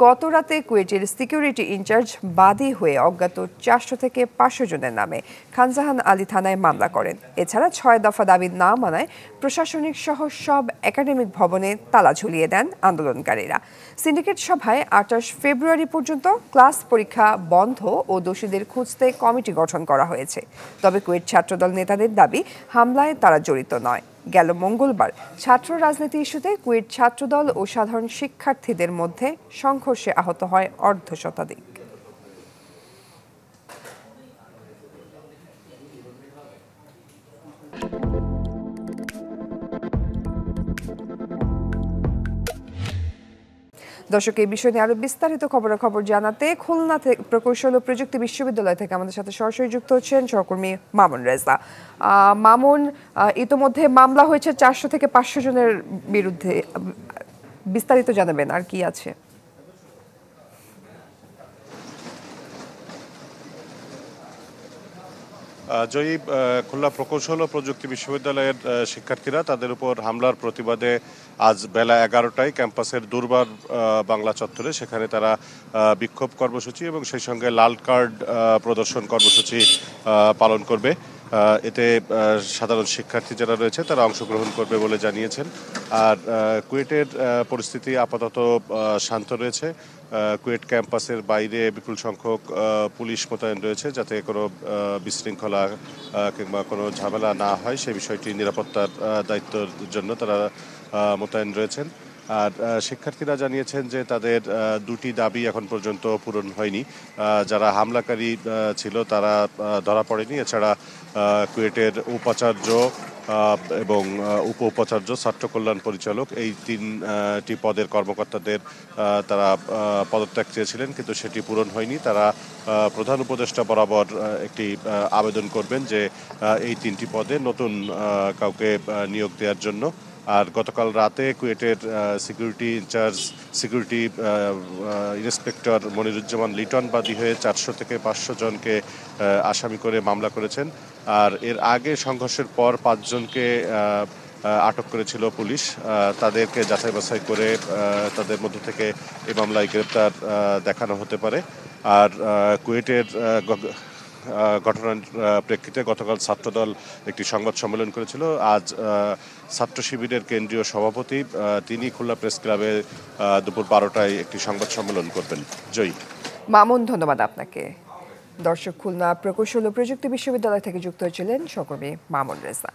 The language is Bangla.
গত রাতে কুয়েটের সিকিউরিটি ইনচার্জ বাদী হয়ে অজ্ঞাত 400 থেকে 500 জনের নামে খানজাহান আলী থানায় মামলা করেন। এছাড়া 6 দফা দাবি না মানায় প্রশাসনিক সহ সব একাডেমিক ভবনে তালা ঝুলিয়ে দেন আন্দোলনকারীরা। সিন্ডিকেট সভায় 28 ফেব্রুয়ারি পর্যন্ত ক্লাস পরীক্ষা বন্ধ ও দোষীদের খুঁজতে কমিটি গঠন করা হয়েছে। তবে কুয়েট ছাত্রদল নেতাদের দাবি হামলায় তারা জড়িত নয়। গেল মঙ্গলবার ছাত্র রাজনীতি ইস্যুতে কুয়েট ছাত্রদল ও সাধারণ শিক্ষার্থীদের মধ্যে সংঘর্ষে আহত হয় অর্ধশতাধিক। দর্শক, এই বিষয় নিয়ে আরো বিস্তারিত খবরাখবর জানাতে খুলনা প্রকৌশল ও প্রযুক্তি বিশ্ববিদ্যালয় থেকে আমাদের সাথে সরাসরি যুক্ত হচ্ছেন সহকর্মী মামুন রেজা। মামুন, ইতোমধ্যে মামলা হয়েছে 400 থেকে 500 জনের বিরুদ্ধে, বিস্তারিত জানাবেন আর কি আছে? জয়ী, খুলনা প্রকৌশল ও প্রযুক্তি বিশ্ববিদ্যালয়ের শিক্ষার্থীরা তাদের উপর হামলার প্রতিবাদে আজ বেলা 11টায় ক্যাম্পাসের দুর্বার বাংলা চত্বরে সেখানে তারা বিক্ষোভ কর্মসূচি এবং সেই সঙ্গে লাল কার্ড প্রদর্শন কর্মসূচি পালন করবে। এতে সাধারণ শিক্ষার্থী যারা রয়েছে তারা অংশগ্রহণ করবে বলে জানিয়েছেন। আর কুয়েটের পরিস্থিতি আপাতত শান্ত রয়েছে। কুয়েট ক্যাম্পাসের বাইরে বিপুল সংখ্যক পুলিশ মোতায়েন রয়েছে যাতে কোনো বিশৃঙ্খলা কিংবা কোনো ঝামেলা না হয় সেই বিষয়টি নিরাপত্তার দায়িত্বের জন্য তারা মোতায়েন রয়েছেন। আর শিক্ষার্থীরা জানিয়েছেন যে তাদের দুটি দাবি এখন পর্যন্ত পূরণ হয়নি। যারা হামলাকারী ছিল তারা ধরা পড়েনি। এছাড়া কুয়েটের উপাচার্য এবং উপ উপাচার্য, ছাত্র কল্যাণ পরিচালক, এই তিনটি পদের কর্মকর্তাদের তারা পদত্যাগ চেয়েছিলেন কিন্তু সেটি পূরণ হয়নি। তারা প্রধান উপদেষ্টা বরাবর একটি আবেদন করবেন যে এই তিনটি পদে নতুন কাউকে নিয়োগ দেওয়ার জন্য। আর গতকাল রাতে কুয়েটের সিকিউরিটি ইন্সপেক্টর মনিরুজ্জামান লিটন বাদী হয়ে 400 থেকে 500 জনকে আসামি করে মামলা করেছেন। আর এর আগে সংঘর্ষের পর 5 জনকে আটক করেছিল পুলিশ। তাদেরকে যাচাই বাছাই করে তাদের মধ্য থেকে এই মামলায় গ্রেপ্তার দেখানো হতে পারে। আর কুয়েটের ঘটনার প্রেক্ষিতে গতকাল ছাত্রদল একটি সংবাদ সম্মেলন করেছিল। আজ ছাত্র শিবিরের কেন্দ্রীয় সভাপতি তিনি খুলনা প্রেস ক্লাবে দুপুর 12টায় একটি সংবাদ সম্মেলন করবেন। জয়ী। মামুন, ধন্যবাদ আপনাকে। দর্শক, খুলনা প্রকৌশল ও প্রযুক্তি বিশ্ববিদ্যালয় থেকে যুক্ত হয়েছিলেন সহকর্মী মামুন রেজা।